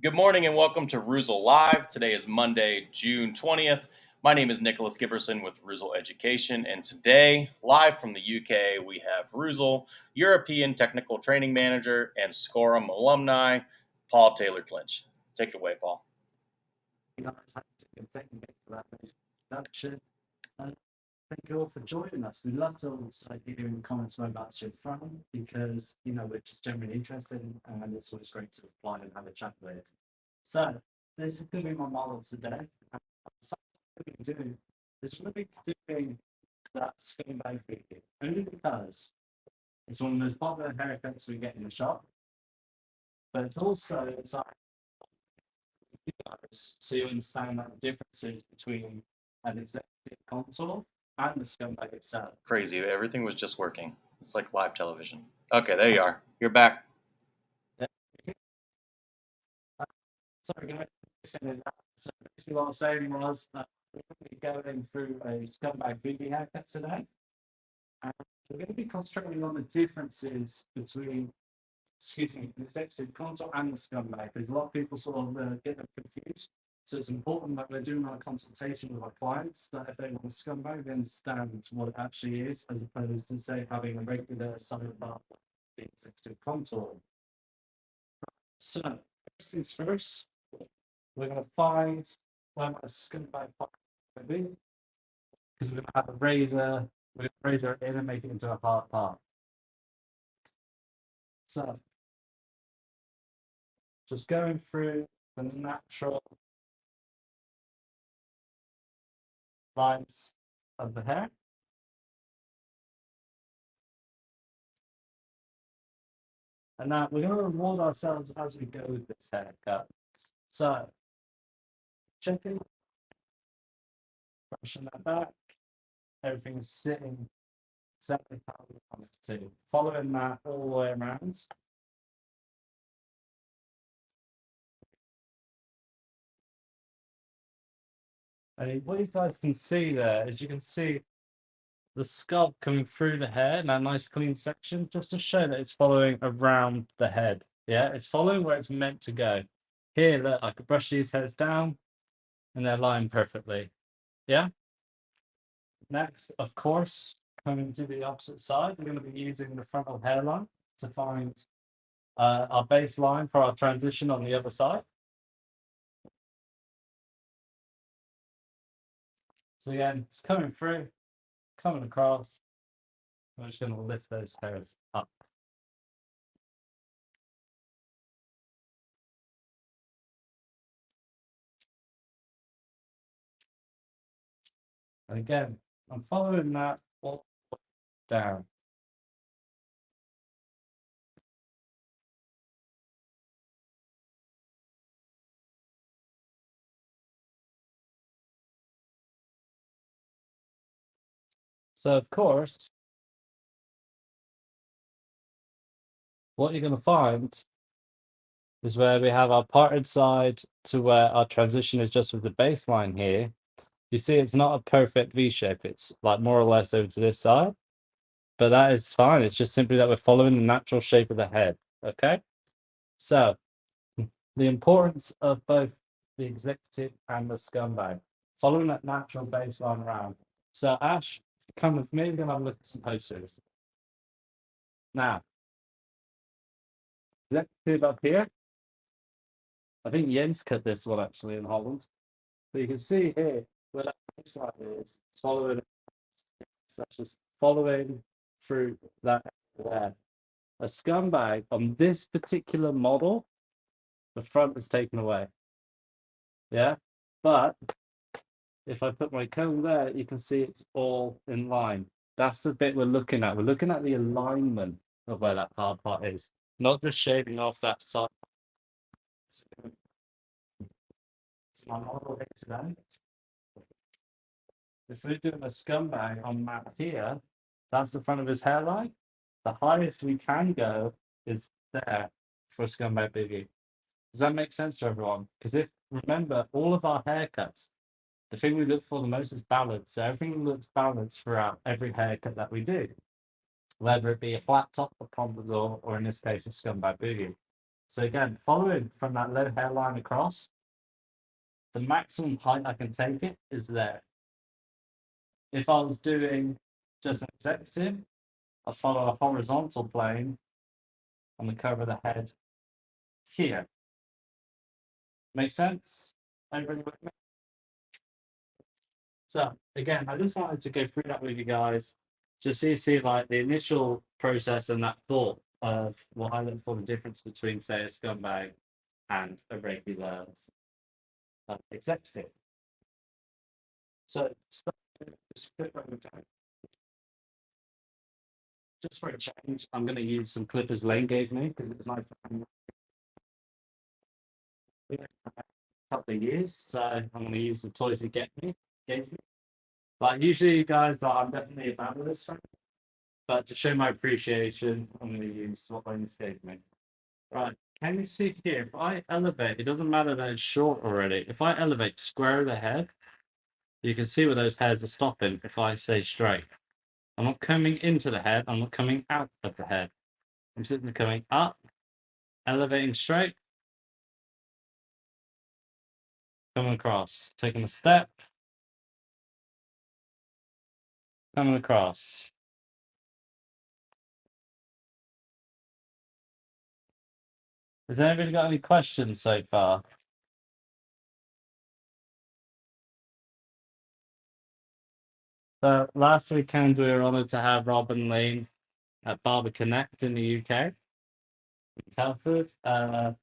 Good morning and welcome to Reuzel Live. Today is Monday, June 20th. My name is Nicholas Giberson with Reuzel Education, and today, live from the UK, we have Reuzel, European Technical Training Manager and Scorum alumni, Paul Taylor-Clinch. Take it away, Paul. Thank you for that introduction. Thank you all for joining us. We love to also hear in the comments whereabouts you're from because we're just generally interested and it's always great to apply and have a chat with. So this is going to be my model today. Something we do is really doing that skin bag video only because it's one of those popular haircuts we get in the shop, but it's also so you understand that the differences between an executive contour and the scumbag itself. Crazy. Everything was just working. It's like live television. Okay, there you are. You're back. Sorry, guys. So basically what I was saying was that we're going to be going through a scumbag boogie haircut today. And we're going to be concentrating on the differences between the executive contour and the scumbag, because a lot of people sort of get them confused. So it's important that we're doing our consultation with our clients, that if they want a scumbag, they understand what it actually is, as opposed to, say, having a regular side part of the executive contour. So, first things first, we're going to find where my scumbag part will be, because we're going to have a razor, we're going to razor it in and make it into a hard part. So, just going through the natural lines of the hair. And now we're going to reward ourselves as we go with this haircut. So, checking, brushing that back, everything's sitting exactly how we want it to. Following that all the way around. And what you guys can see there is you can see the scalp coming through the hair in that nice clean section, just to show that it's following around the head. Yeah, it's following where it's meant to go. Here, look, I could brush these hairs down and they're lying perfectly. Yeah. Next, of course, coming to the opposite side, we're going to be using the frontal hairline to find our baseline for our transition on the other side. So again, it's coming through, coming across. I'm just going to lift those hairs up. And again, I'm following that all down. So of course, what you're going to find is where we have our parted side to where our transition is just with the baseline here. You see, it's not a perfect V shape. It's like more or less over to this side, but that is fine. It's just simply that we're following the natural shape of the head. Okay. So the importance of both the executive and the scumbag, following that natural baseline around. So Ash, come with me. We're going to have a look at some posters. Now, executive up here. I think Jens cut this one actually in Holland. But you can see here where that baseline is, it's following, such as following through that there. A scumbag on this particular model, the front is taken away. Yeah, but if I put my comb there, you can see it's all in line. That's the bit we're looking at. We're looking at the alignment of where that hard part is, not just shaving off that side. It's my model here today. If we're doing a scumbag on map here, that's the front of his hairline. The highest we can go is there for a scumbag biggie. Does that make sense to everyone? Because if, remember, all of our haircuts, the thing we look for the most is balance. So everything looks balanced throughout every haircut that we do, whether it be a flat top, a pompadour, or in this case, a scumbag boogie. So again, following from that low hairline across, the maximum height I can take it is there. If I was doing just an executive, I follow a horizontal plane on the curve of the head here. Make sense? Everybody with me? So again, I just wanted to go through that with you guys, just so you see like the initial process and that thought of what I look for the difference between, say, a scumbag and a regular executive. So start with this flip over time. Just for a change, I'm going to use some clippers Lane gave me because it was nice to have a couple of years. So I'm going to use the toys he gave me. But usually, you guys, I'm definitely a fan of this one. But to show my appreciation, I'm going to use what Lane gave me. Right, can you see here? If I elevate, it doesn't matter that it's short already. If I elevate square the head, you can see where those hairs are stopping if I say straight. I'm not coming into the head, I'm not coming out of the head. I'm simply coming up, elevating straight, coming across, taking a step, coming across. Has anybody got any questions so far? So last weekend we were honoured to have Rob and Lane at Barber Connect in the UK, in Telford. I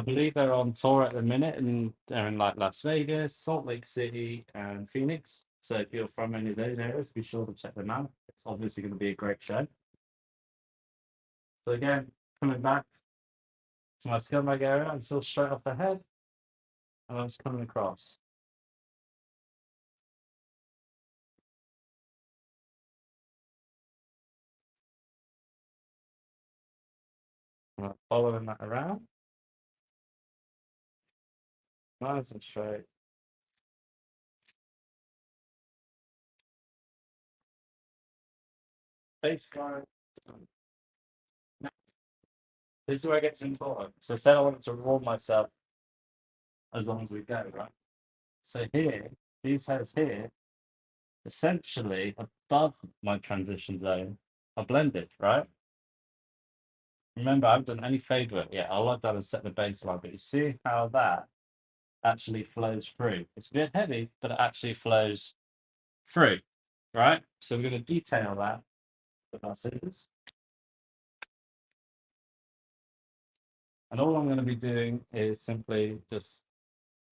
believe they're on tour at the minute, and they're in like Las Vegas, Salt Lake City, and Phoenix. So if you're from any of those areas, be sure to check them out. It's obviously going to be a great show. So again, coming back to my scumbag area, I'm still straight off the head, and I'm just coming across. And I'm following that around, nice and straight. Baseline. This is where it gets important. So I said I wanted to reward myself as long as we go, right? So here, these hairs here, essentially above my transition zone, are blended, right? Remember, I haven't done any fade work yet. All I've done is set the baseline, but you see how that actually flows through. It's a bit heavy, but it actually flows through, right? So we're going to detail that with our scissors. And all I'm going to be doing is simply just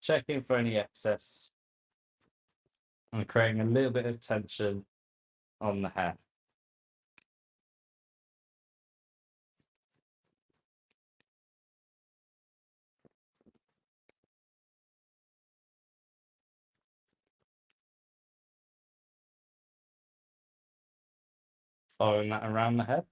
checking for any excess and creating a little bit of tension on the hair. Following that around the head.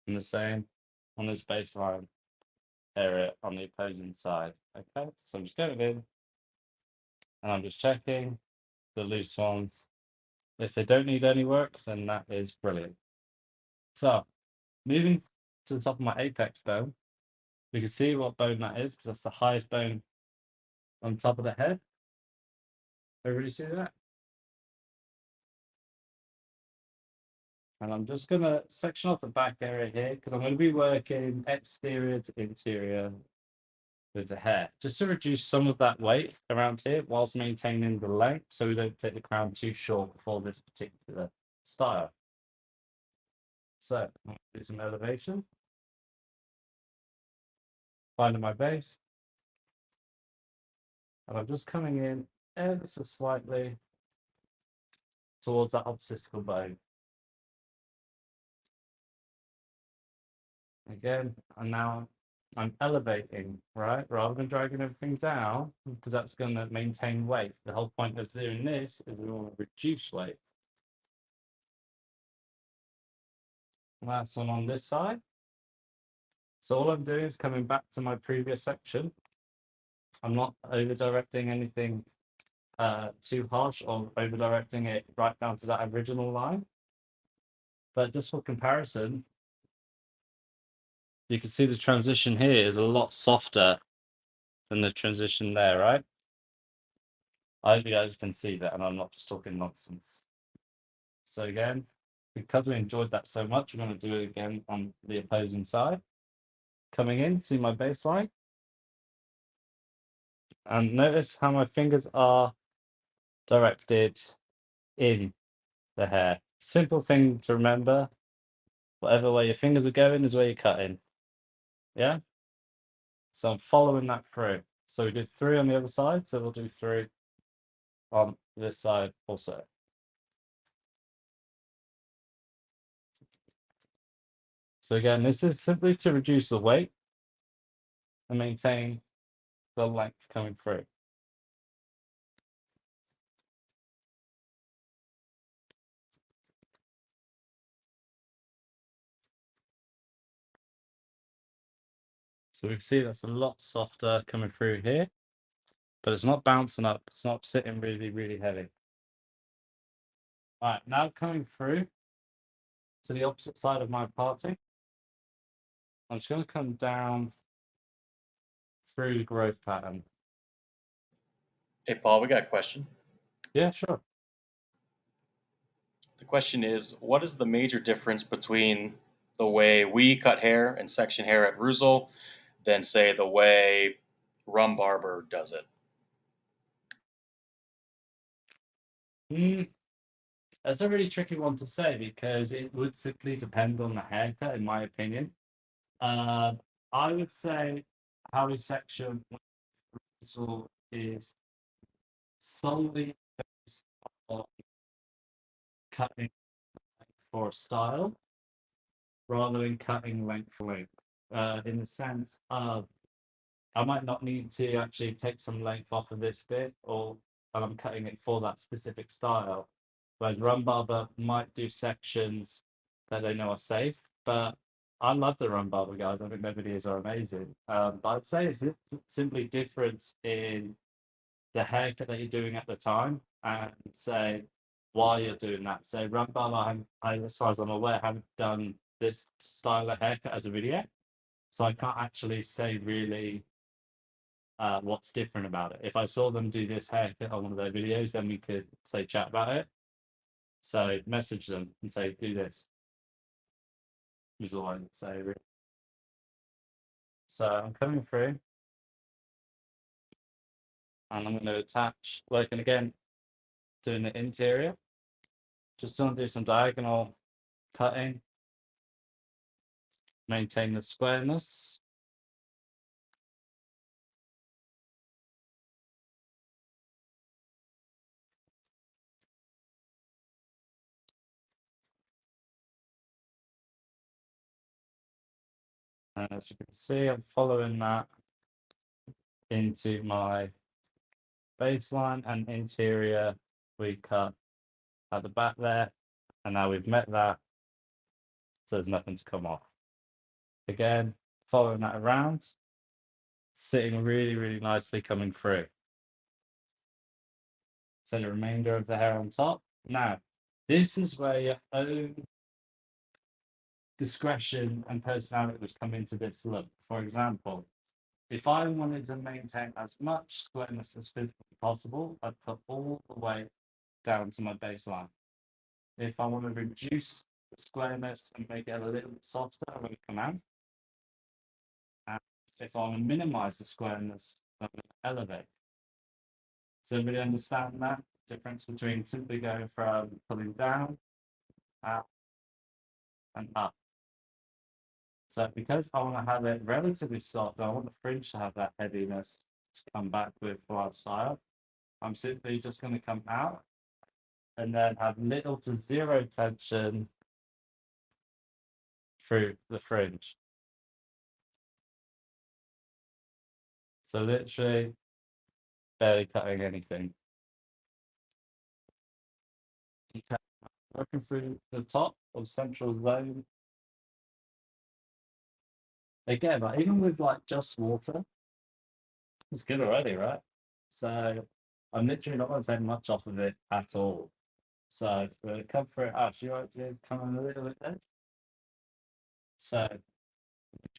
And the same on this baseline area on the opposing side. Okay, so I'm just going in and I'm just checking the loose ones. If they don't need any work, then that is brilliant. So moving to the top of my apex bone, we can see what bone that is because that's the highest bone on top of the head. Everybody see that? And I'm just going to section off the back area here because I'm going to be working exterior to interior with the hair, just to reduce some of that weight around here whilst maintaining the length so we don't take the crown too short for this particular style. So I'll do some elevation, finding my base, and I'm just coming in ever so slightly towards that obstacle bone. Again, and now I'm elevating, right? Rather than dragging everything down, because that's going to maintain weight. The whole point of doing this is we want to reduce weight. Last one on this side. So all I'm doing is coming back to my previous section. I'm not over directing anything too harsh or over directing it right down to that original line. But just for comparison, you can see the transition here is a lot softer than the transition there, right? I hope you guys can see that and I'm not just talking nonsense. So again, because we enjoyed that so much, we're going to do it again on the opposing side. Coming in, see my baseline. And notice how my fingers are directed in the hair. Simple thing to remember. Whatever way your fingers are going is where you're cutting. Yeah? So I'm following that through. So we did 3 on the other side, so we'll do 3 on this side also. So again, this is simply to reduce the weight and maintain the length coming through. So we can see that's a lot softer coming through here, but it's not bouncing up. It's not sitting really, really heavy. All right, now coming through to the opposite side of my parting, I'm just going to come down through the growth pattern. Hey, Paul, we got a question. Yeah, sure. The question is, what is the major difference between the way we cut hair and section hair at Reuzel than, say, the way Rum Barber does it? That's a really tricky one to say because it would simply depend on the haircut, in my opinion. I would say how we section Reuzel is solely based on cutting for style rather than cutting length for length. In the sense of I might not need to actually take some length off of this bit, or I'm cutting it for that specific style. Whereas Rum Barber might do sections that they know are safe, but I love the Rum Barber guys. I think their videos are amazing. But I'd say it's simply difference in the haircut that you're doing at the time and say why you're doing that. So Rum Barber, as far as I'm aware, haven't done this style of haircut as a video, so I can't actually say really what's different about it. If I saw them do this haircut on one of their videos, then we could say chat about it. So message them and say, do this. Is all I would say. Really. So I'm coming through and I'm going to attach, working again, doing the interior. Just going to do some diagonal cutting, maintain the squareness. And as you can see, I'm following that into my baseline and interior. We cut at the back there, and now we've met that, so there's nothing to come off. Again, following that around, sitting really, really nicely coming through. So the remainder of the hair on top. Now, this is where your own discretion and personality would come into this look. For example, if I wanted to maintain as much squareness as physically possible, I'd put all the way down to my baseline. If I want to reduce the squareness and make it a little bit softer, I'm going to come out. And if I want to minimize the squareness, I'm going to elevate. Does everybody understand that difference between simply going from pulling down, out, and up? So because I want to have it relatively soft, I want the fringe to have that heaviness to come back with for our style. I'm simply just going to come out and then have little to zero tension through the fringe. So literally barely cutting anything. Working through the top of central zone. Again, like, even with like just water, it's good already, right? So I'm literally not going to take much off of it at all. So we're going to come through it. Actually, right to come on a little bit there. So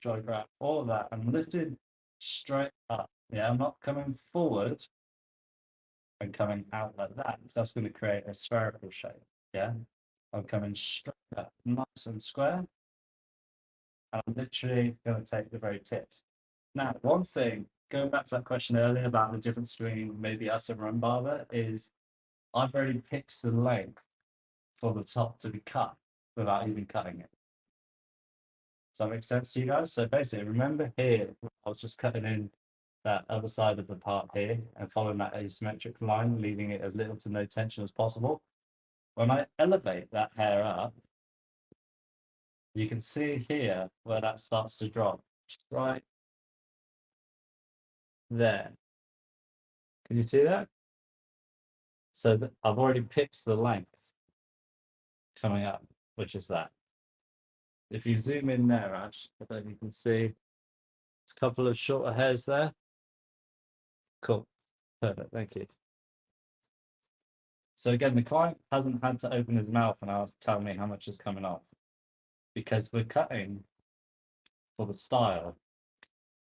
try to grab all of that and lifted straight up. Yeah, I'm not coming forward and coming out like that because that's going to create a spherical shape. Yeah, I'm coming straight up, nice and square. And I'm literally going to take the very tips. Now, one thing, going back to that question earlier about the difference between maybe us and run barber, is I've already picked the length for the top to be cut without even cutting it. Does that make sense to you guys? So basically, remember here, I was just cutting in that other side of the part here and following that asymmetric line, leaving it as little to no tension as possible. When I elevate that hair up, you can see here where that starts to drop, right there. Can you see that? So I've already picked the length coming up, which is that. If you zoom in there, Ash, then you can see a couple of shorter hairs there. Cool. Perfect. Thank you. So again, the client hasn't had to open his mouth and tell me how much is coming off because we're cutting for the style.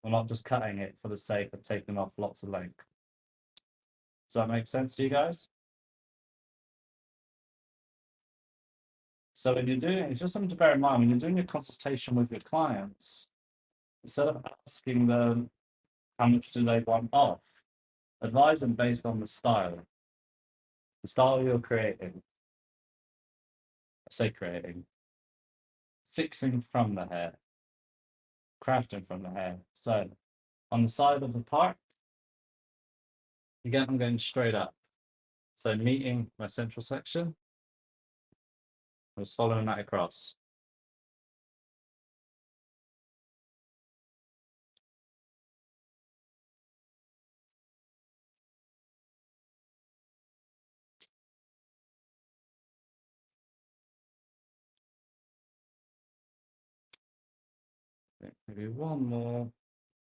We're not just cutting it for the sake of taking off lots of length. Does that make sense to you guys? So when you're doing it, it's just something to bear in mind when you're doing a consultation with your clients, instead of asking them how much do they want off, advise them based on the style you're creating. I say creating, fixing from the hair, crafting from the hair. So on the side of the part, again, I'm going straight up. So meeting my central section, I was following that across. Maybe one more.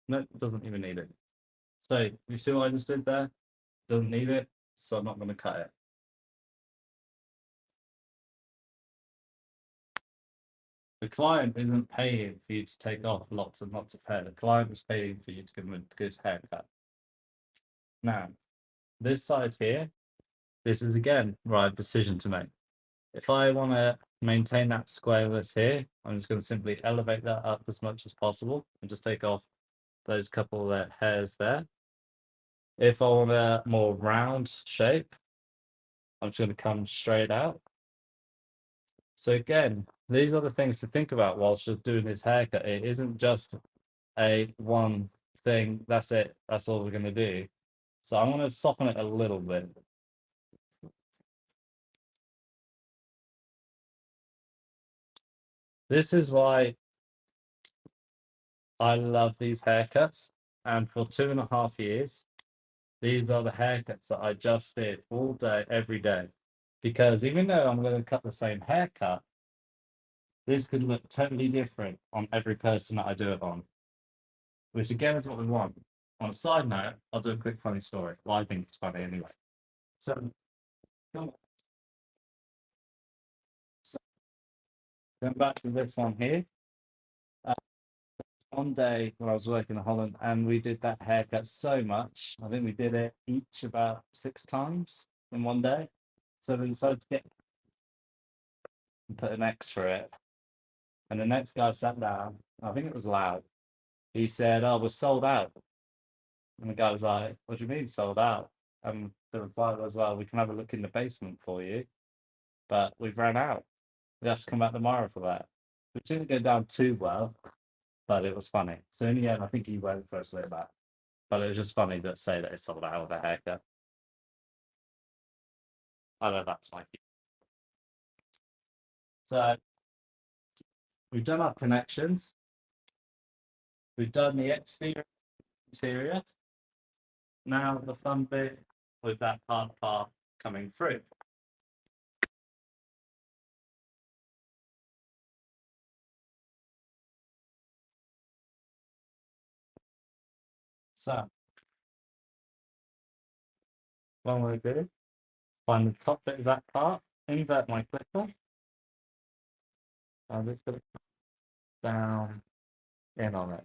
No, doesn't even need it. So you see what I just did there? Doesn't need it, so I'm not going to cut it. The client isn't paying for you to take off lots and lots of hair. The client is paying for you to give them a good haircut. Now, this side here, this is again where I have a decision to make. If I want to maintain that squareness here, I'm just going to simply elevate that up as much as possible and just take off those couple of hairs there. If I want a more round shape, I'm just going to come straight out. So again, these are the things to think about whilst just doing this haircut. It isn't just a one thing, that's it, that's all we're going to do. So I'm going to soften it a little bit. This is why I love these haircuts. And for 2.5 years, these are the haircuts that I just did all day, every day. Because even though I'm going to cut the same haircut, this could look totally different on every person that I do it on. Which again is what we want. On a side note, I'll do a quick funny story. Well, I think it's funny anyway. So, going back to this one here. One day when I was working in Holland and we did that haircut so much, I think we did it each about 6 times in one day. So we decided to get and put an X for it. And the next guy sat down, I think it was loud. He said, "Oh, we're sold out." And the guy was like, "What do you mean sold out?" And the reply was, "Well, we can have a look in the basement for you, but we've ran out. We have to come back tomorrow for that." Which didn't go down too well, but it was funny. So in the end, I think he went for a slip back. But it was just funny to say that it's sold out with a haircut. I know that's like it. So we've done our connections. We've done the exterior, interior. Now the fun bit with that hard part coming through. So what I'm going to do, find the top bit of that part, invert my clipper, I'll just put it down in on it.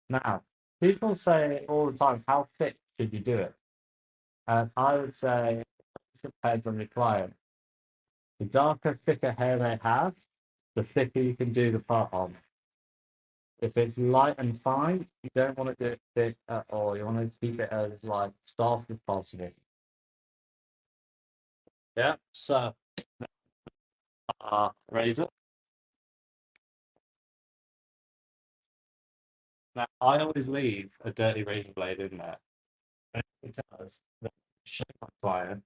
Now, people say all the time, how thick should you do it? And I would say it depends on your client. The darker, thicker hair they have, the thicker you can do the part on. If it's light and fine, you don't want to do it thick at all. You want to keep it as like soft as possible. Yeah. So, razor. Now, I always leave a dirty razor blade in there because the show my client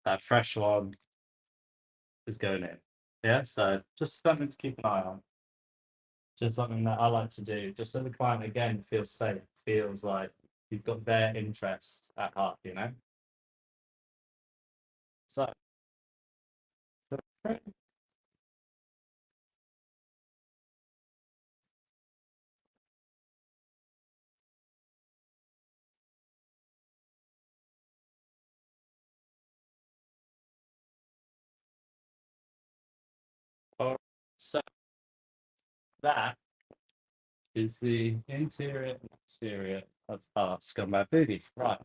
that fresh one is going in. Yeah. So just something to keep an eye on. Just something that I like to do, just so the client again feels safe, feels like you've got their interests at heart, you know. So, so that is the interior and exterior of our scumbag booty. Right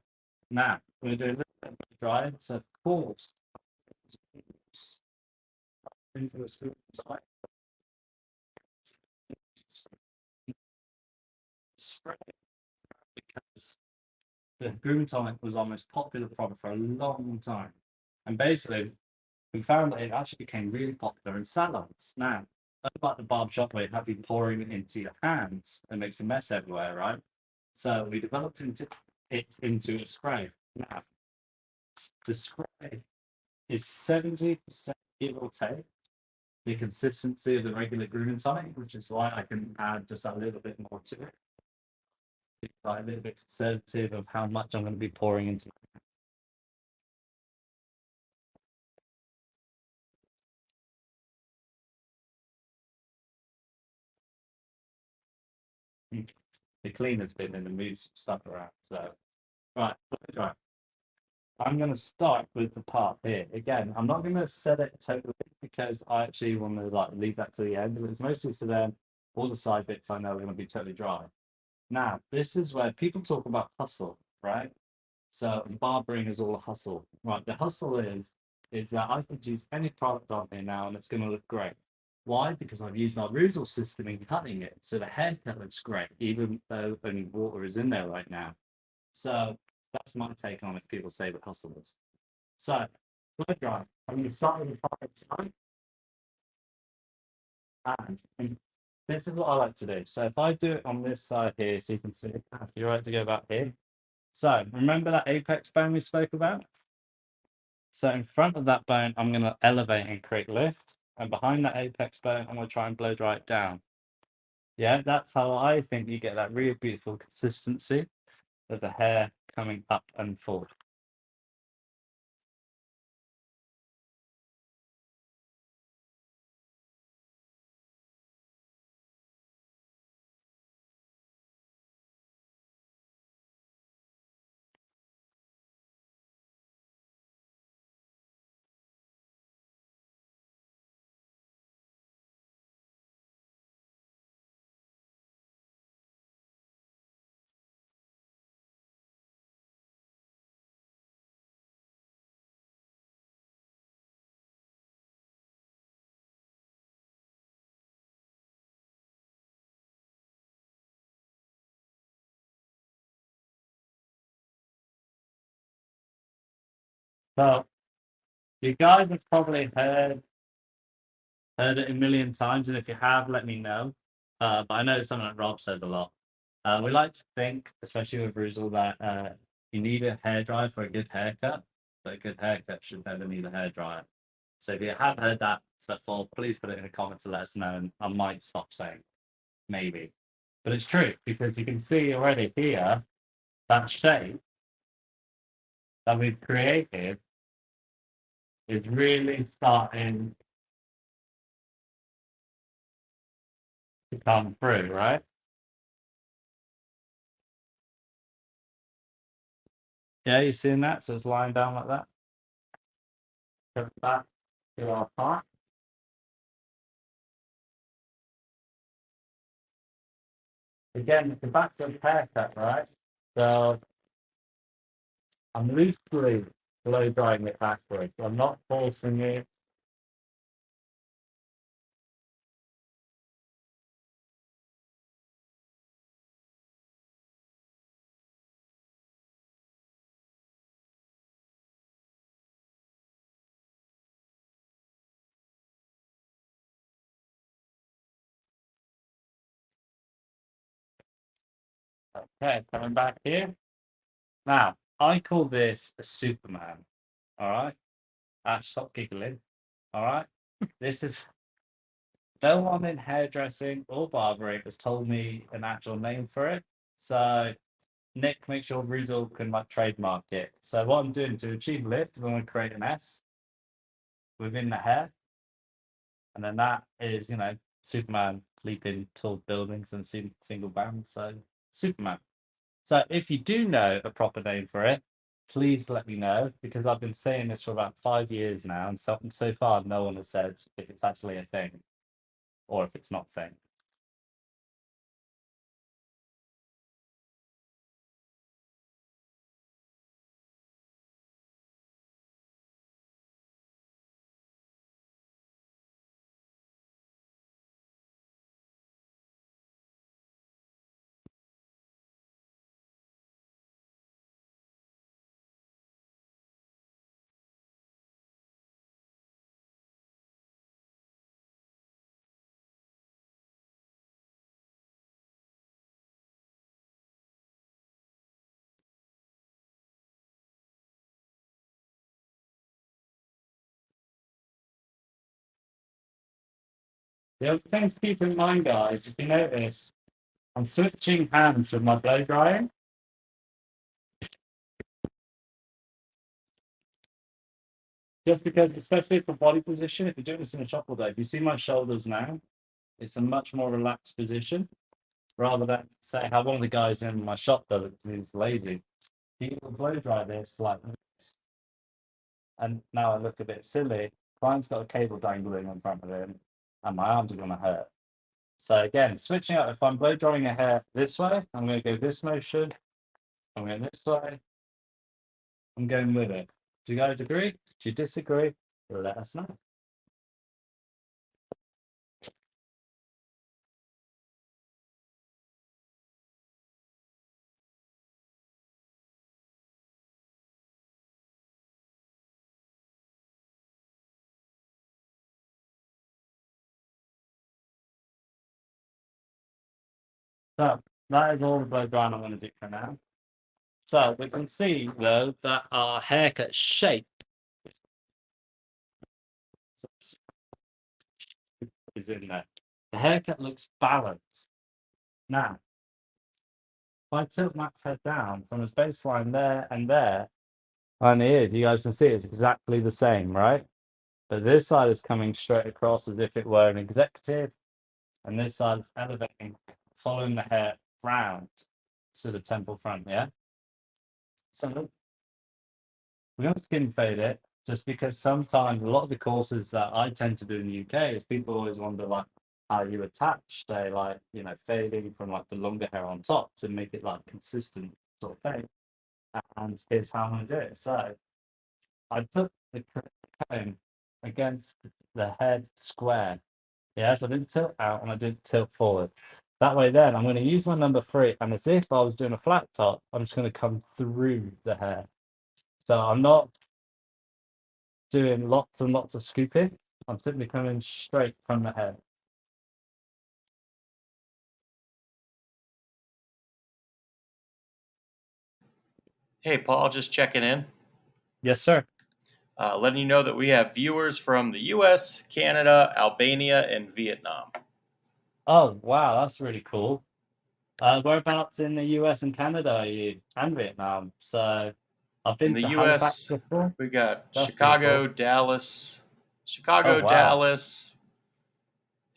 now, we're doing a little bit of drying. So, of course, into the spoon side, spray because the groom tonic was our most popular product for a long time, and basically we found that it actually became really popular in salons. Now, unlike the barber shop where you have you pouring it into your hands and makes a mess everywhere, right? So we developed it into a spray. Now, the spray is 70% give or take the consistency of the regular grooming tonic, which is why I can add just a little bit more to it. Like a little bit conservative of how much I'm going to be pouring into it. The cleaner's been in the move some stuff around. So, right, right. I'm going to start with the part here. Again, I'm not going to set it totally because I actually want to like leave that to the end. It's mostly so then all the side bits I know are going to be totally dry. Now, this is where people talk about hustle, right? So barbering is all a hustle, right? The hustle is that I could use any product on here now and it's going to look great. Why? Because I've used our Reuzel system in cutting it, so the haircut looks great, even though only water is in there right now. So that's my take on if people say that hustle is. So blow dry. I'm going to start with the product side, and this is what I like to do. So if I do it on this side here, so you can see, if you're right to go back here. So remember that apex bone we spoke about? So in front of that bone, I'm going to elevate and create lift. And behind that apex bone, I'm going to try and blow dry it down. Yeah, that's how I think you get that really beautiful consistency of the hair coming up and forward. So you guys have probably heard it a million times, and if you have, let me know. But I know it's something that Rob says a lot. We like to think, especially with Reuzel, that you need a hairdryer for a good haircut, but a good haircut should never need a hairdryer. So if you have heard that before, please put it in the comments to let us know, and I might stop saying maybe. But it's true, because you can see already here that shape that we've created is really starting to come through, right? Yeah, you seeing that? So it's lying down like that. Go back to our part. Again, it's the back of the haircut, right? So I'm loosely blow drying it backwards. I'm not forcing it. Okay, coming back here. Now, I call this a Superman. All right. Stop giggling. All right. This is no one in hairdressing or barbering has told me an actual name for it. So Nick, make sure Reuzel can like trademark it. So what I'm doing to achieve lift is I'm going to create an S within the hair, and then that is Superman leaping tall buildings and single band. So Superman. So if you do know a proper name for it, please let me know because I've been saying this for about 5 years now, and so far no one has said if it's actually a thing or if it's not a thing. The other thing to keep in mind, guys, if you notice, I'm switching hands with my blow drying. Just because, especially for body position, if you're doing this in a shop all day, if you see my shoulders now, it's a much more relaxed position rather than say how one of the guys in my shop does it 'cause he's lazy. He will blow dry this like this, and now I look a bit silly. Client's got a cable dangling in front of him, and my arms are going to hurt. So again, switching out. If I'm blow drying a hair this way, I'm going to go this motion. I'm going this way. I'm going with it. Do you guys agree? Do you disagree? Let us know. So that is all the blow drying I'm going to do for now. So we can see though that our haircut shape is in there. The haircut looks balanced. Now, if I tilt Matt's head down from his baseline there and here, you guys can see it's exactly the same, right? But this side is coming straight across as if it were an executive, and this side is elevating, following the hair round to the temple front, yeah? So we're going to skin fade it just because sometimes a lot of the courses that I tend to do in the UK is people always wonder like how you attach, say like, fading from like the longer hair on top to make it like consistent sort of thing. And here's how I'm going to do it. So I put the comb against the head square. Yeah, so I didn't tilt out and I didn't tilt forward. That way then I'm going to use my number 3 and as if I was doing a flat top, I'm just going to come through the hair. So I'm not doing lots and lots of scooping. I'm simply coming straight from the head. Hey, Paul, just checking in. Yes, sir. Letting you know that we have viewers from the US, Canada, Albania, and Vietnam. Oh, wow, that's really cool. Whereabouts in the US and Canada are you? And Vietnam. So I've In been the to Halifax US, before. we got That's pretty Chicago, cool. Dallas, Oh, wow.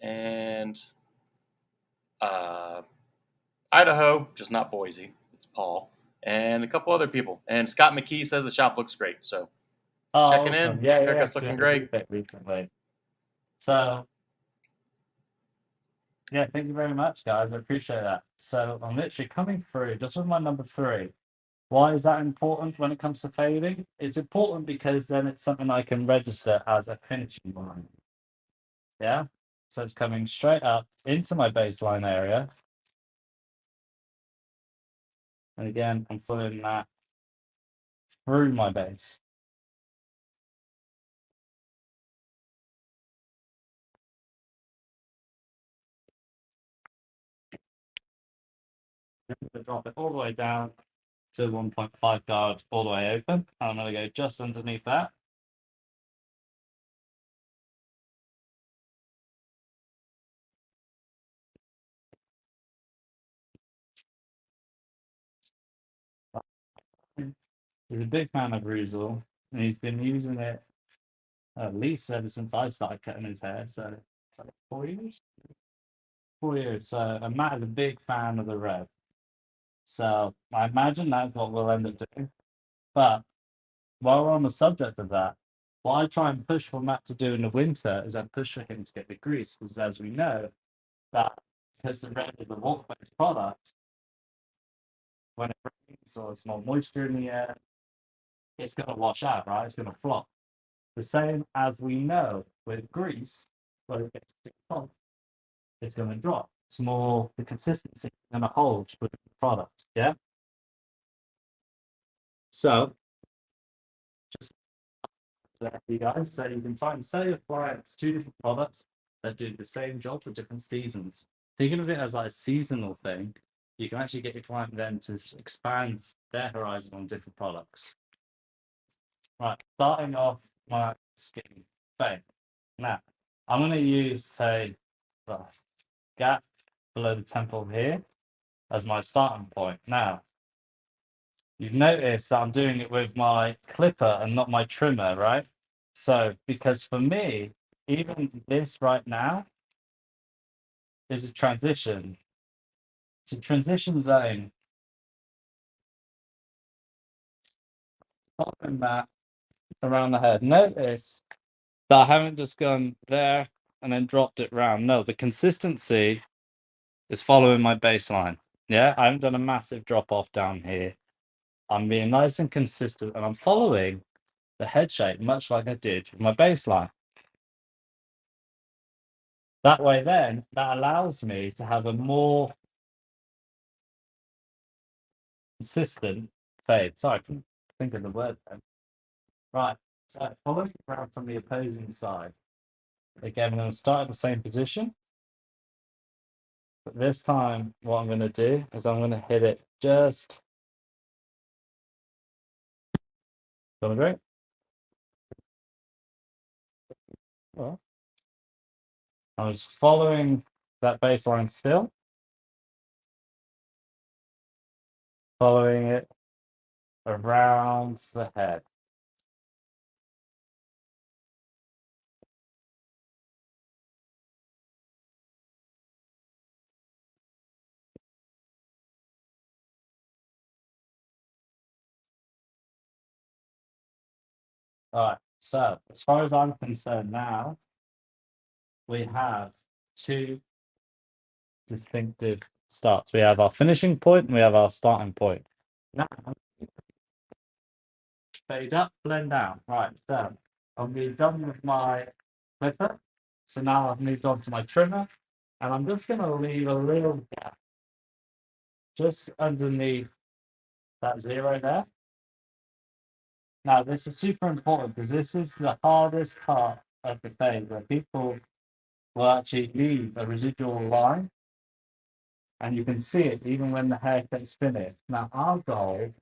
and uh, Idaho, just not Boise. It's Paul. and a couple other people. And Scott McKee says the shop looks great. So Oh, checking awesome. in. Yeah, Check yeah, us actually looking had a great. bit recently. So, yeah, thank you very much, guys. I appreciate that. So, I'm literally coming through just with my number 3. Why is that important when it comes to fading? It's important because then it's something I can register as a finishing line. Yeah. So it's coming straight up into my baseline area. And again, I'm following that through my base. I'm going to drop it all the way down to 1.5 guard all the way open. I'm going to go just underneath that. He's a big fan of Reuzel, and he's been using it at least ever since I started cutting his hair. So it's like 4 years. 4 years. So and Matt is a big fan of the red. So I imagine that's what we'll end up doing. But while we're on the subject of that, what I try and push for Matt to do in the winter is I push for him to get the grease, because as we know, that because the red is a water-based product, when it rains or it's more moisture in the air, it's going to wash out, right? It's going to flop. The same as we know with grease, when it gets too hot, it's going to drop. It's more the consistency going to hold with the product. Yeah. So just that you guys, so you can try and sell your clients 2 different products that do the same job for different seasons. Thinking of it as like a seasonal thing, you can actually get your client then to expand their horizon on different products. Right, starting off my skin fade. Now, I'm going to use, say, the gap below the temple here as my starting point. Now, you've noticed that I'm doing it with my clipper and not my trimmer, right? So, because for me, even this right now is a transition. It's a transition zone. Following that around the head. Notice that I haven't just gone there and then dropped it round. No, the consistency is following my baseline. Yeah, I haven't done a massive drop off down here. I'm being nice and consistent and I'm following the head shape much like I did with my baseline. That way, then that allows me to have a more consistent fade. Sorry, I couldn't think of the word then. Right, so following around from the opposing side. Again, I'm going to start at the same position. But this time, what I'm going to do is I'm going to hit it just. Going great? Well, I was following that baseline still, following it around the head. All right, so as far as I'm concerned now, we have 2 distinctive starts. We have our finishing point and we have our starting point. Now, fade up, blend out. Right, so I'm being done with my clipper. So now I've moved on to my trimmer, and I'm just going to leave a little gap just underneath that 0 there. Now, this is super important because this is the hardest part of the fade where people will actually leave a residual line, and you can see it even when the haircut's finished. Now, our goal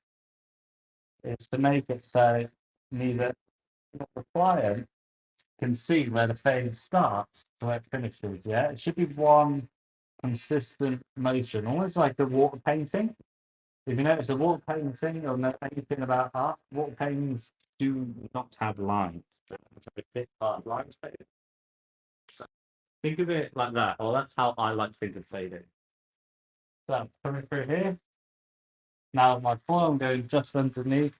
is to make it so neither the client can see where the fade starts to where it finishes. Yeah, it should be one consistent motion, almost like the water painting. If you notice a water painting or know anything about art, water paintings do not have lines. They're very thick hard lines. So think of it like that, or that's how I like to think of fading. So coming through here, Now my foil, I'm going just underneath.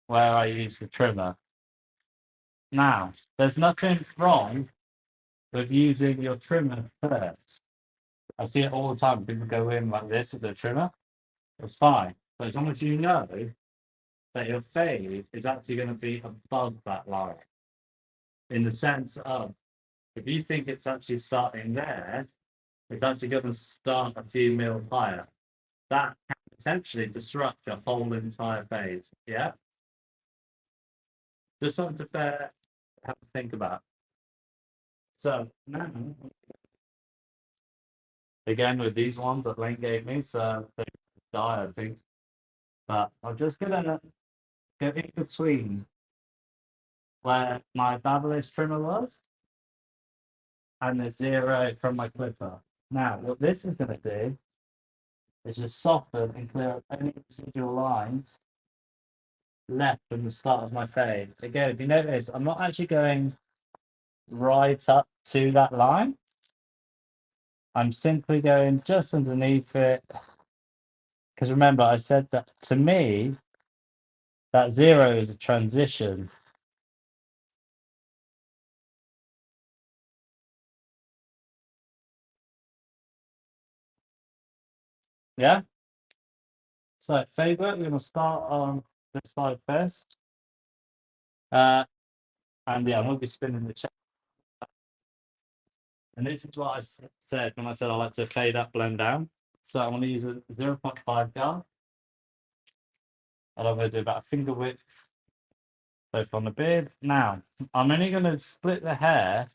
Where I use the trimmer. Now, there's nothing wrong with using your trimmer first. I see it all the time. People go in like this with the trimmer. It's fine. But as long as you know that your fade is actually going to be above that line. In the sense of, if you think it's actually starting there, it's actually going to start a few mil higher. That can potentially disrupt your whole entire phase. Yeah? Just something to have to think about. So now, again, with these ones that Lane gave me, so they die, I think. But I'm just gonna go in between where my Babyliss trimmer was and the zero from my clipper. Now, what this is gonna do is just soften and clear up any residual lines left from the start of my fade. Again, if you notice, I'm not actually going right up to that line. I'm simply going just underneath it. Because remember, I said that to me, that zero is a transition. Yeah? So, favorite, we're going to start on this side first. And yeah, I'm going to be spinning the check. And this is what I said when I said I like to fade up, blend down. So I'm going to use a 0.5 guard. And I'm going to do about a finger width both on the beard. Now, I'm only going to split the hair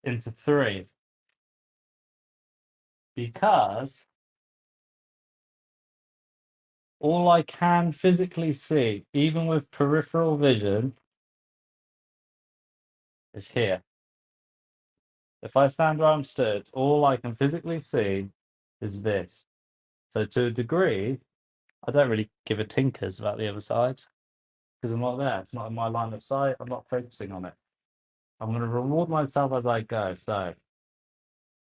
into 3 because all I can physically see, even with peripheral vision, is here. If I stand where I'm stood, all I can physically see is this. So to a degree, I don't really give a tinkers about the other side because I'm not there. It's not in my line of sight. I'm not focusing on it. I'm going to reward myself as I go. So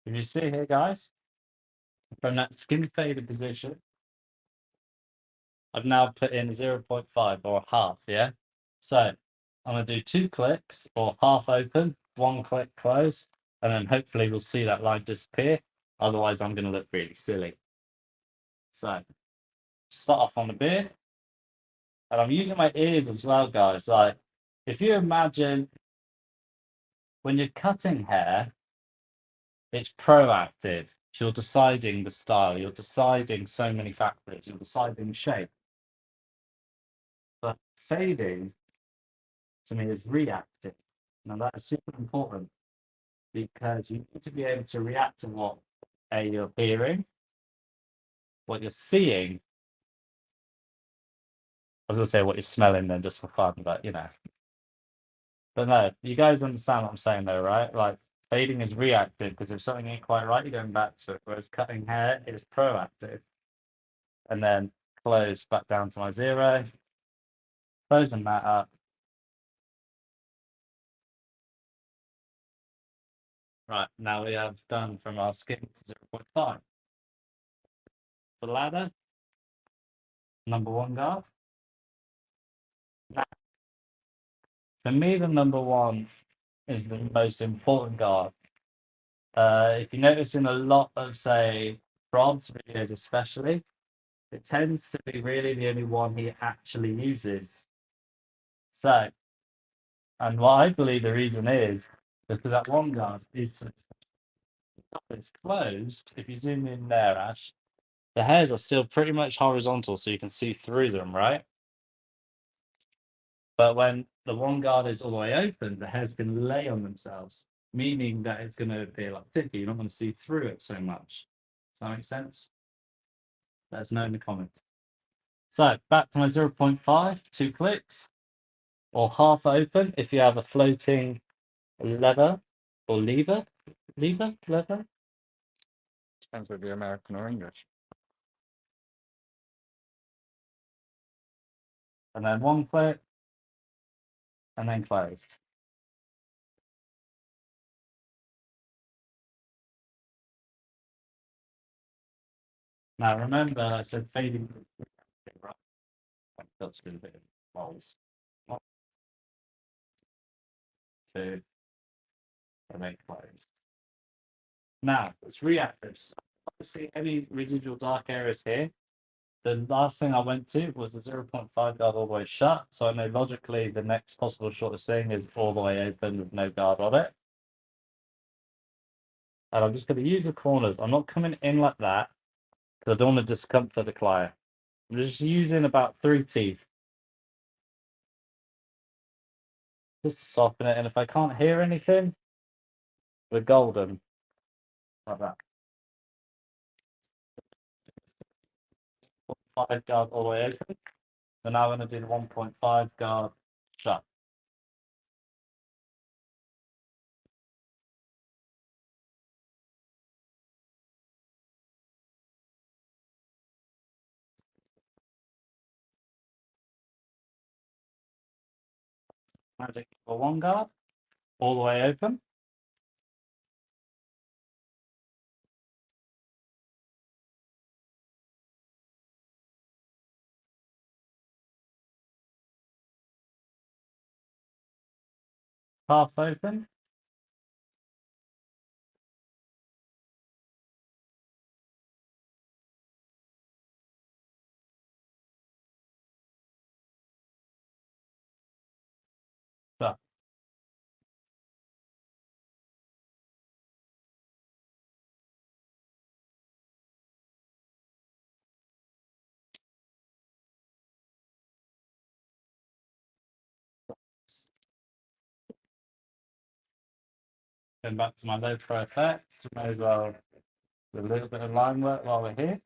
if you see here, guys, from that skin faded position, I've now put in 0.5 or half, yeah? So I'm going to do 2 clicks or half open, 1 click close, and then hopefully we'll see that line disappear. Otherwise, I'm going to look really silly. So start off on the beard. And I'm using my ears as well, guys. Like, if you imagine when you're cutting hair, it's proactive. You're deciding the style, you're deciding so many factors, you're deciding shape. But fading to me is reactive. Now that is super important because you need to be able to react to what you're hearing, what you're seeing. I was gonna say what you're smelling then just for fun, but you know. But no, you guys understand what I'm saying though, right? Like fading is reactive because if something ain't quite right, you're going back to it. Whereas cutting hair is proactive. And then close back down to my 0. Closing that up. Right, now we have done from our skin to 0.5. The ladder, number 1 guard. Now, for me, the number 1 is the most important guard. If you notice in a lot of, say, Rob's videos especially, it tends to be really the only one he actually uses. So, and what I believe the reason is because that 1 guard is it's closed. If you zoom in there, Ash, the hairs are still pretty much horizontal, so you can see through them, right? But when the 1 guard is all the way open, the hairs can lay on themselves, meaning that it's going to appear like thicker. You're not going to see through it so much. Does that make sense? Let us know in the comments. So back to my 0.5, 2 clicks, or half open if you have a floating lever or lever. Lever? Depends whether you're American or English. And then 1 click, and then closed. Now remember, I said fading. Right. That's a bit of balls. 1, 2, and 8 close. Now it's reactive. So if I see any residual dark areas here, the last thing I went to was the 0.5 guard all the way shut. So I know logically the next possible shortest thing is all the way open with no guard on it. And I'm just going to use the corners. I'm not coming in like that because I don't want to discomfort the client. I'm just using about 3 teeth just to soften it. And if I can't hear anything, we're golden. Like that. 5 guard all the way open. So now I'm going to do the 1.5 guard shut. Magic for 1 guard all the way open. Half open. Shut. Then back to my low pro effects. May as well do a little bit of line work while we're here.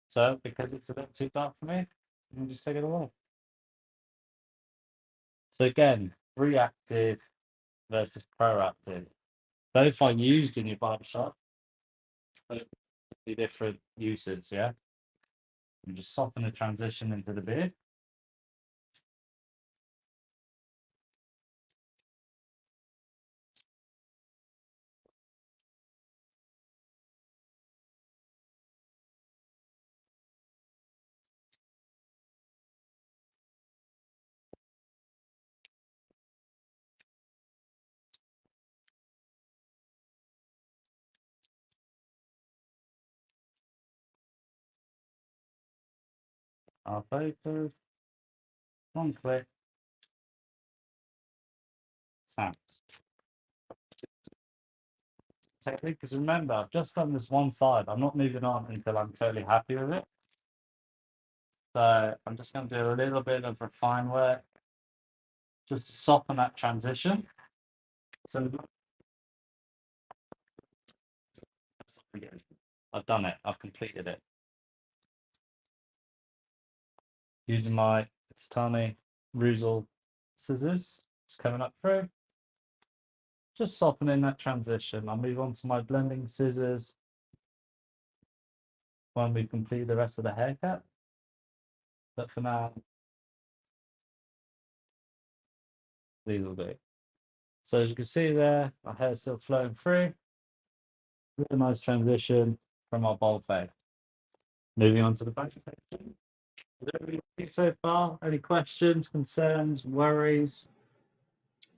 So because it's a bit too dark for me, let me just take it away. So again, reactive versus proactive. Both are used in your barbershop. Both different uses, yeah. You just soften the transition into the beard. Half open, 1 click, sound. Technically, because remember, I've just done this one side. I'm not moving on until I'm totally happy with it. So I'm just going to do a little bit of refine work just to soften that transition. So I've done it. I've completed it. Using my tiny Reuzel scissors, just coming up through. Just softening that transition. I'll move on to my blending scissors when we complete the rest of the haircut. But for now, these will do. So as you can see there, my hair is still flowing through. Really nice transition from our bold fade. Moving on to the back section. Is everybody okay so far? Any questions, concerns, worries?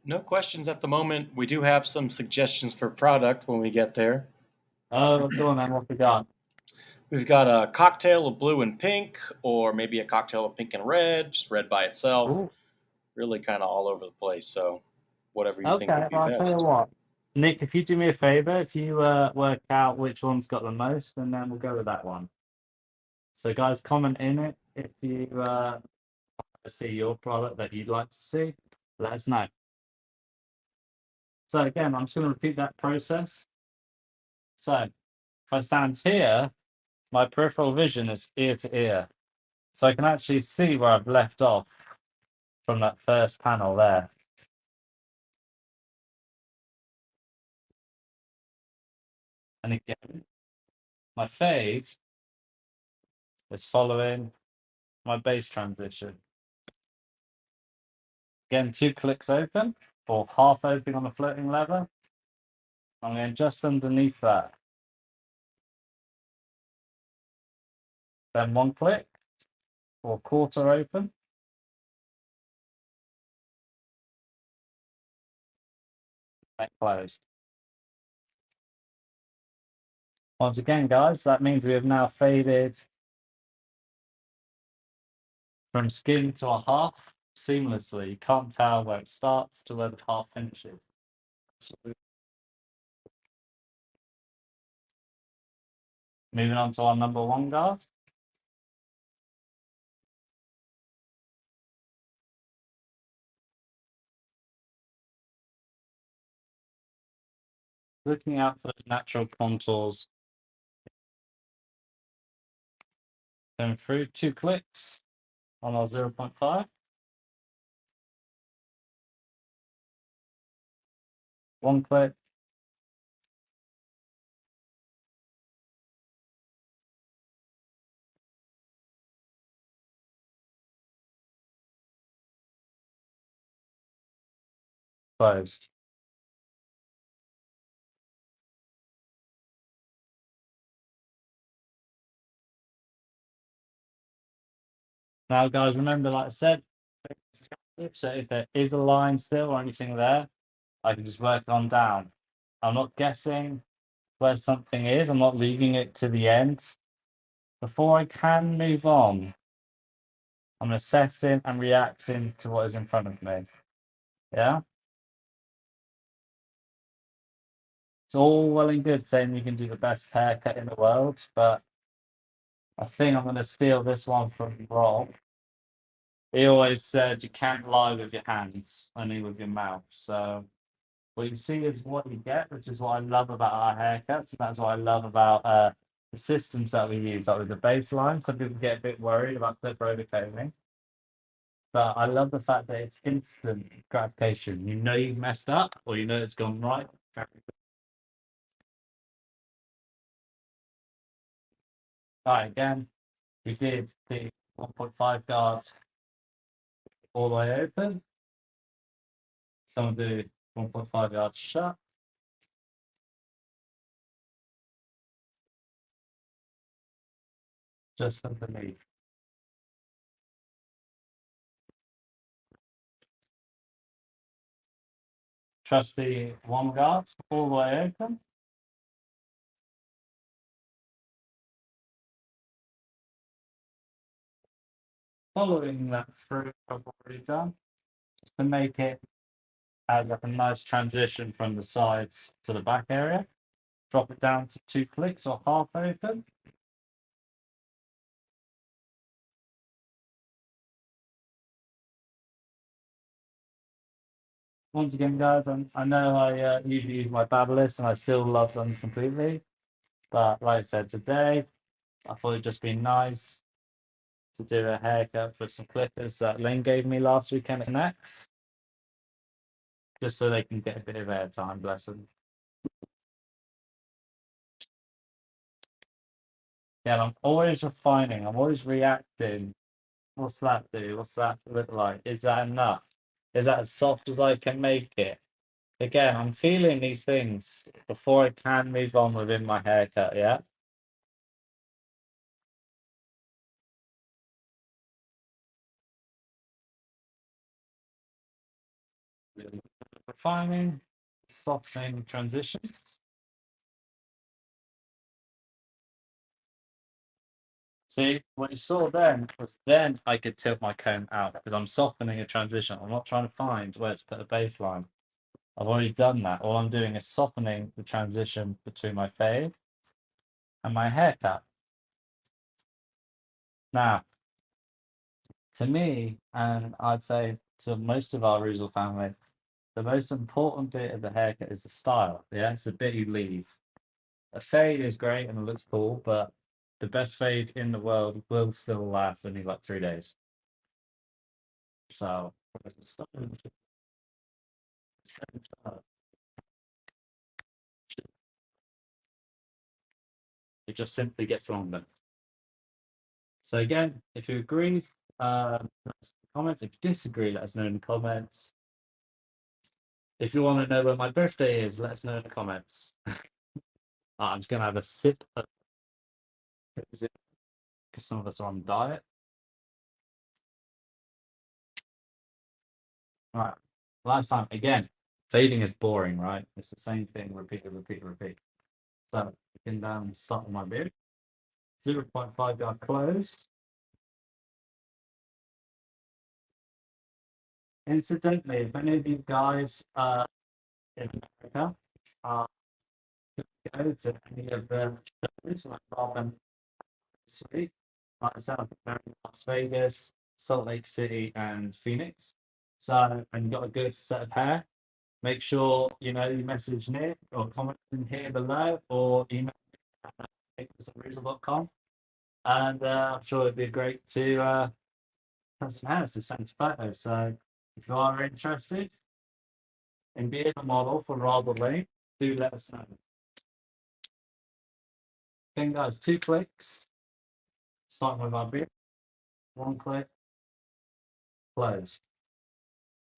No questions at the moment. We do have some suggestions for product when we get there. Oh, go on then, what we got? We've got a cocktail of blue and pink, or maybe a cocktail of pink and red, just red by itself. Ooh. Really kind of all over the place. So whatever you think Okay, would be well, I'll tell you best. what. Nick, if you do me a favor, if you work out which one's got the most, and then we'll go with that one. So guys, comment in it if you see your product that you'd like to see. Let us know. So again, I'm just going to repeat that process. So if I stand here, my peripheral vision is ear to ear. So I can actually see where I've left off from that first panel there. And again, my fade is following my base transition. Again, 2 clicks open, or half open on the floating lever. I'm going just underneath that. Then 1 click, or quarter open. Then closed. Once again, guys, that means we have now faded from skin to a half seamlessly. You can't tell where it starts to where the half finishes. So moving on to our number 1 guard. Looking out for the natural contours. Going through 2 clicks on our 0.5. 1 click. Closed. Now, guys, remember, like I said, so if there is a line still or anything there, I can just work on down. I'm not guessing where something is. I'm not leaving it to the end. Before I can move on, I'm assessing and reacting to what is in front of me. Yeah? It's all well and good saying you can do the best haircut in the world, but I think I'm going to steal this one from Rob. He always said you can't lie with your hands, only with your mouth. So what you see is what you get, which is what I love about our haircuts. And that's what I love about the systems that we use, like with the baseline. Some people get a bit worried about clip roller combing. But I love the fact that it's instant gratification. You know you've messed up or you know it's gone right. All right, again, we did the 1.5 guard all the way open. Some of the 1.5 yards shut. Just underneath. Trust the 1 guard all the way open. Following that through, I've already done, just to make it as like a nice transition from the sides to the back area. Drop it down to 2 clicks or half open. Once again, guys, I know I usually use my Babyliss and I still love them completely. But like I said, today, I thought it'd just be nice to do a haircut for some clippers that Lynn gave me last weekend at Connect. Just so they can get a bit of airtime, bless them. Yeah, I'm always refining, I'm always reacting. What's that do? What's that look like? Is that enough? Is that as soft as I can make it? Again, I'm feeling these things before I can move on within my haircut, yeah? Refining, softening transitions. See, what you saw then was then I could tilt my comb out because I'm softening a transition. I'm not trying to find where to put a baseline. I've already done that. All I'm doing is softening the transition between my fade and my haircut. Now, to me, and I'd say to most of our Reuzel family, the most important bit of the haircut is the style. Yeah, it's the bit you leave. A fade is great and it looks cool, but the best fade in the world will still last only like 3 days. So it just simply gets longer. So again, if you agree, let us know in the comments. If you disagree, let us know in the comments. If you want to know when my birthday is, let us know in the comments. I'm just gonna have a sip of because some of us are on diet. All right. Last time, again, fading is boring, right? It's the same thing, repeat, repeat, repeat. So we can start with my beard. 0.5 yard closed. Incidentally, if any of you guys in America go to any of the shows like Robin City, like South America, Las Vegas, Salt Lake City, and Phoenix. So, and you've got a good set of hair, make sure you message Nick or comment in here below or email Reuzel.com, and I'm sure it'd be great to have some hair to send photos. So, if you are interested in being a model for Rather Lane, do let us know. Then, guys, 2 clicks. Starting with our beard. 1 click. Close.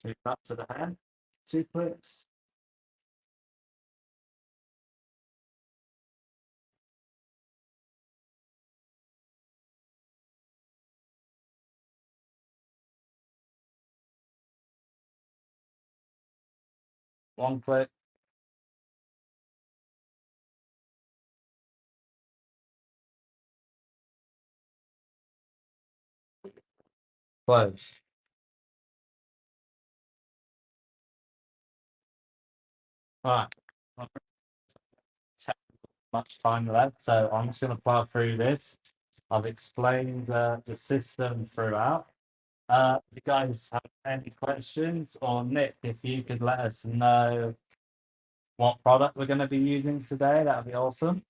Move back to the hair. 2 clicks. One click. Close. All right. Much time left, so I'm just going to plow through this. I've explained the system throughout. If you guys have any questions, or Nick, if you could let us know what product we're going to be using today, that would be awesome.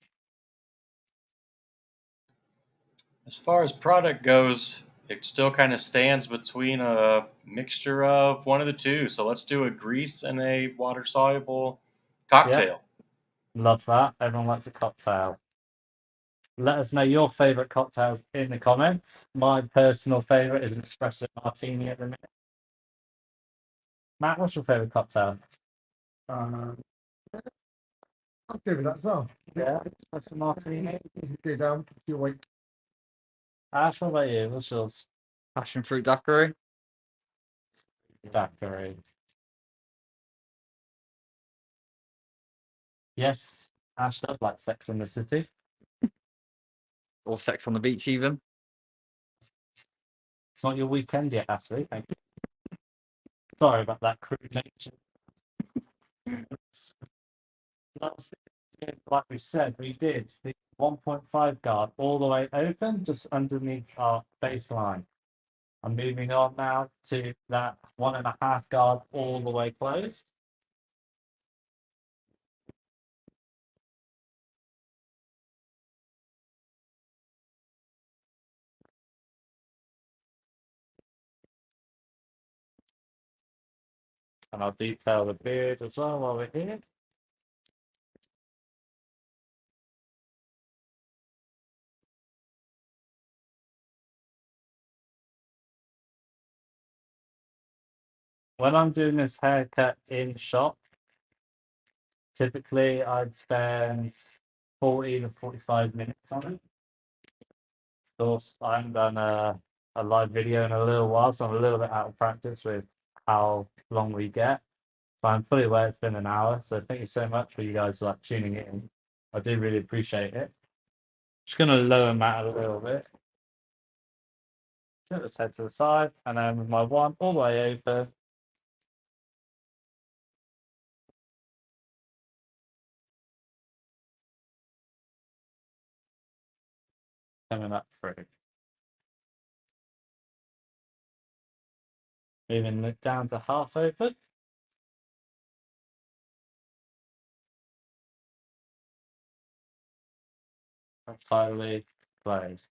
As far as product goes, it still kind of stands between a mixture of one of the two. So let's do a grease and a water soluble cocktail. Love that. Everyone likes a cocktail. Let us know your favorite cocktails in the comments. My personal favorite is an espresso martini at the minute. Matt, what's your favorite cocktail? I'll give it that as well. Yeah, espresso martini. Easy to go down. You wait. Ash, what about you? What's yours? Passion fruit daiquiri. Daiquiri. Yes, Ash does like Sex in the City. Or sex on the beach even. It's not your weekend yet, Ashley. Thank you. Sorry about that crude nature. Like we said, we did the 1.5 guard all the way open, just underneath our baseline. I'm moving on now to that 1.5 guard all the way closed. And I'll detail the beard as well while we're here. When I'm doing this haircut in shop, typically I'd spend 40 to 45 minutes on it. Of course, I haven't done a live video in a little while, so I'm a little bit out of practice with how long we get. So I'm fully aware it's been an hour. So thank you so much for you guys like tuning in. I do really appreciate it. Just gonna lower Matt a little bit. So let's head to the side, and then with my one all the way over. Coming up through. Moving it down to half over. And finally closed.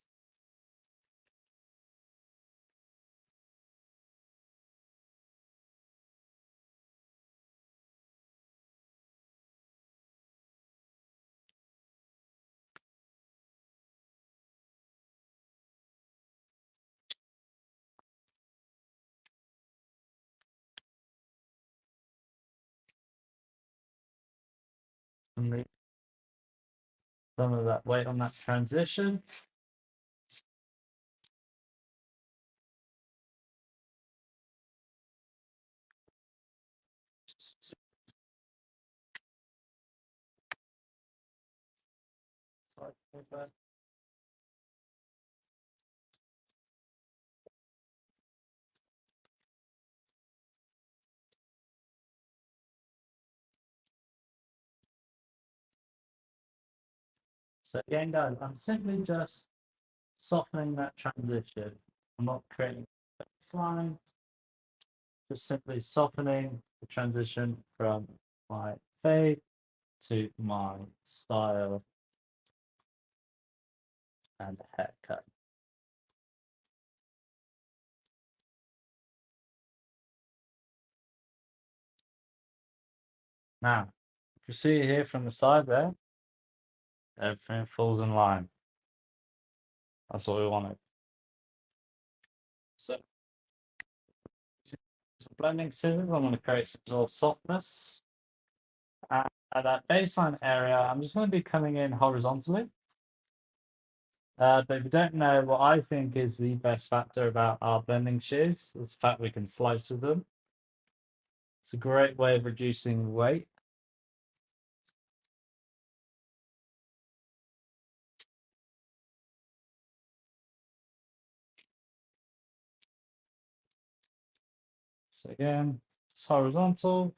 Remove some of that weight on that transition. So again, guys, I'm simply just softening that transition. I'm not creating a baseline, just simply softening the transition from my fade to my style and haircut. Now, if you see here from the side there, everything falls in line. That's what we wanted. So, some blending scissors, I'm going to create some little softness. At that baseline area, I'm just going to be coming in horizontally. But if you don't know, what I think is the best factor about our blending shears is the fact we can slice with them. It's a great way of reducing weight. So again, it's horizontal.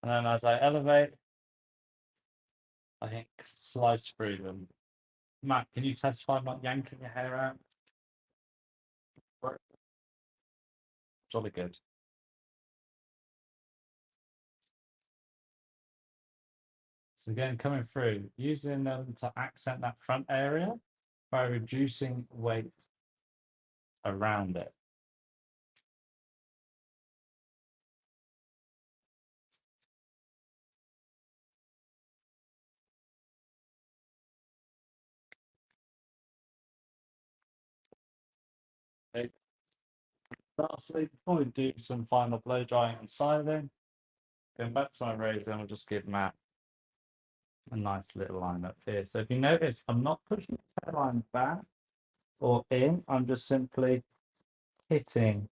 And then as I elevate, I think slice through them. Matt, can you testify about yanking your hair out? Jolly good. So again, coming through, using them to accent that front area by reducing weight around it. Okay. Lastly, before we do some final blow drying and styling, going back to my razor, I'll just give Matt a nice little line up here. So if you notice, I'm not pushing the hairline back or in, I'm just simply hitting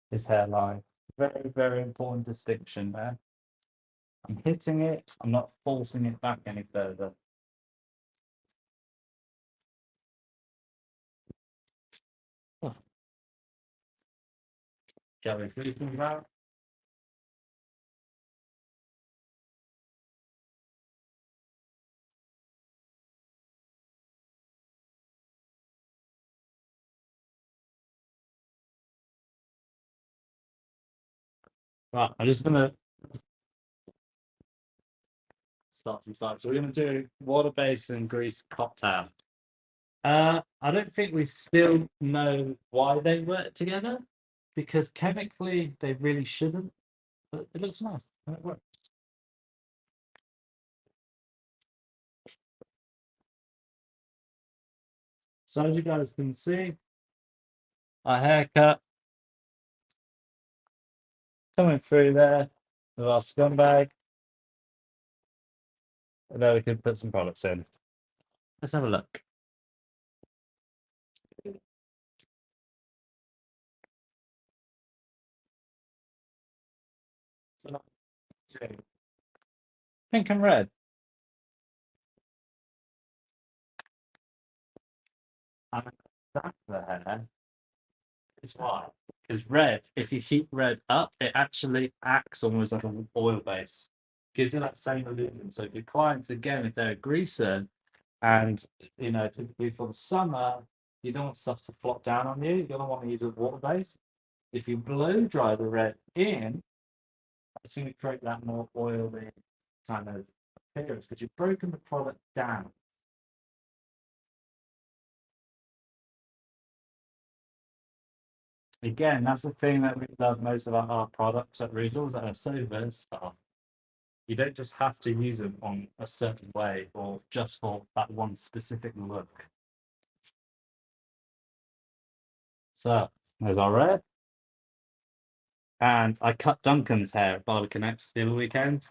his hairline. Very, very important distinction there. I'm hitting it, I'm not forcing it back any further. Oh. Shall we please move out? Right, I'm just gonna start from side. So we're gonna do water-based and grease cocktail. I don't think we still know why they work together, because chemically they really shouldn't, but it looks nice and it works. So as you guys can see, our haircut coming through there with our scumbag. And now we can put some products in. Let's have a look. So, pink and red. And that's the hair. It's why. Because red, if you heat red up, it actually acts almost like an oil base. Gives you that same illusion. So if your clients, again, if they're a greaser, and typically for the summer, you don't want stuff to flop down on you. You don't want to use a water base. If you blow dry the red in, it's going to create that more oily kind of appearance because you've broken the product down. Again, that's the thing that we love most about our products at Reuzel, that are so versatile. You don't just have to use them on a certain way or just for that one specific look. So there's our red. And I cut Duncan's hair at Barber Connects the other weekend.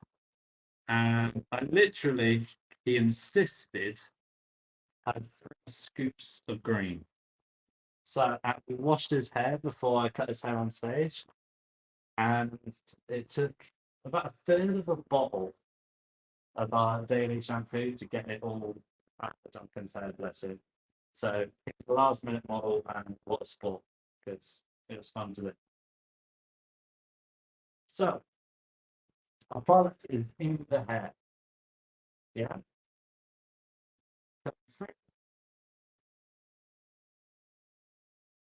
And I literally, he insisted, had 3 scoops of green. So we washed his hair before I cut his hair on stage. And it took about a third of a bottle of our daily shampoo to get it all out of Duncan's hair, bless him. So it's the last minute model, and what a sport, because it was fun to do. So our product is in the hair. Yeah.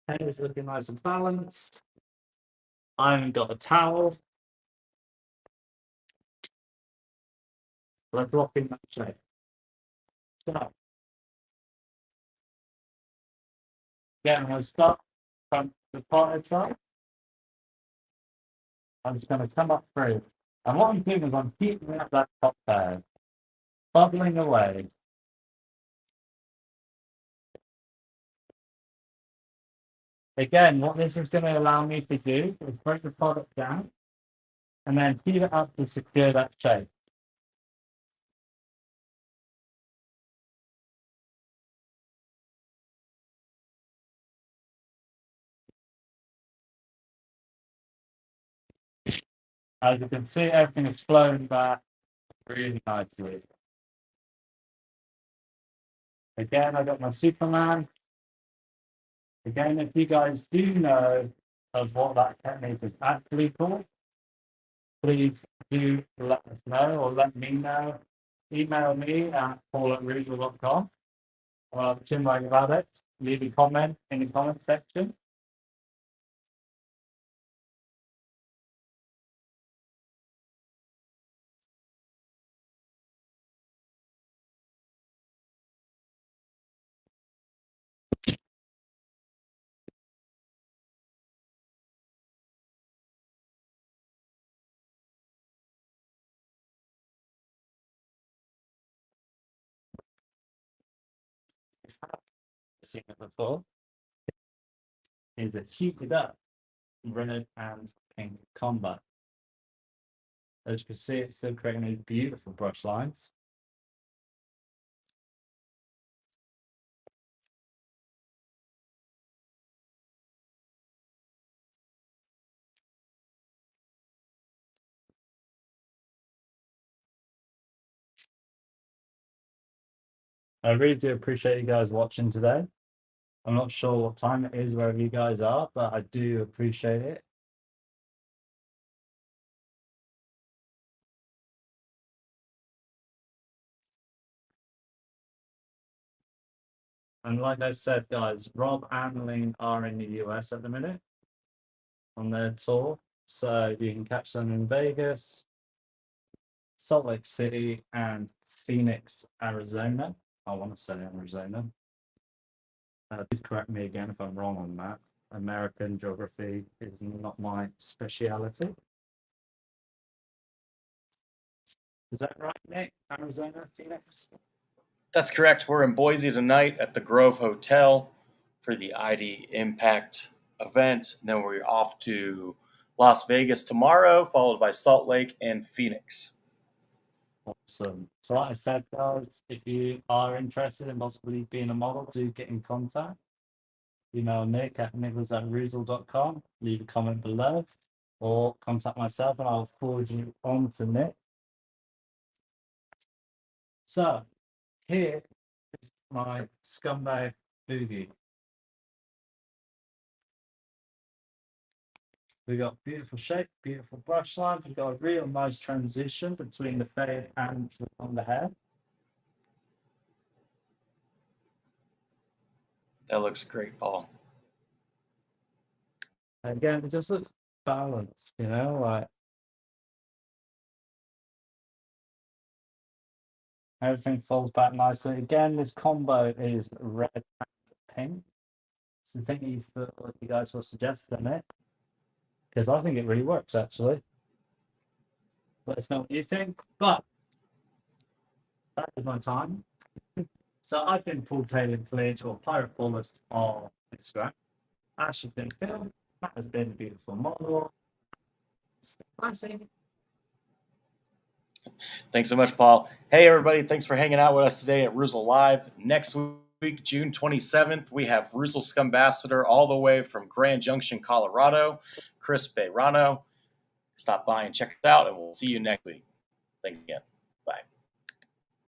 Hair is looking nice and balanced. I haven't got a towel. Let's lock in that shape. So, again, I'm going to start from the parted side. I'm just going to come up through. And what I'm doing is I'm heating up that top there, bubbling away. Again, what this is going to allow me to do is break the product down and then heat it up to secure that shape. As you can see, everything is flowing back really nicely. Again, I got my Superman. Again, if you guys do know of what that technique is actually called, please do let us know or let me know. Email me at paul@reuzel.com. I'll have a chin wag about it. Leave a comment in the comment section. Seen it before. Is a heated up red and pink combo. As you can see, it's still creating these beautiful brush lines. I really do appreciate you guys watching today. I'm not sure what time it is wherever you guys are, but I do appreciate it. And like I said, guys, Rob and Ling are in the US at the minute on their tour. So you can catch them in Vegas, Salt Lake City, and Phoenix, Arizona. I want to say Arizona. Please correct me again if I'm wrong on that. American geography is not my speciality. Is that right, Nick? Arizona, Phoenix? That's correct. We're in Boise tonight at the Grove Hotel for the ID Impact event. And then we're off to Las Vegas tomorrow, followed by Salt Lake and Phoenix. Awesome. So like I said, guys, if you are interested in possibly being a model, do get in contact. Email Nick at nicholas@reuzel.com. Leave a comment below or contact myself and I'll forward you on to Nick. So here is my scumbag boogie. We got beautiful shape, beautiful brush lines. We've got a real nice transition between the fade and on the hair. That looks great, Paul. Again, it just looks balanced, you know, like Everything folds back nicely. Again, this combo is red and pink. So thank you for what you guys were suggesting it. Because I think it really works actually. Let us know what you think. But that is my time. So I've been Paul Taylor-Clinch or Pirate Ballist on Instagram. Ash has been filmed. That has been a beautiful model. Classic. Thanks so much, Paul. Hey, everybody. Thanks for hanging out with us today at Reuzel Live. Next week, June 27th, we have Reuzel Ambassador all the way from Grand Junction, Colorado, Chris Beirano. Stop by and check us out, and we'll see you next week. Thanks again.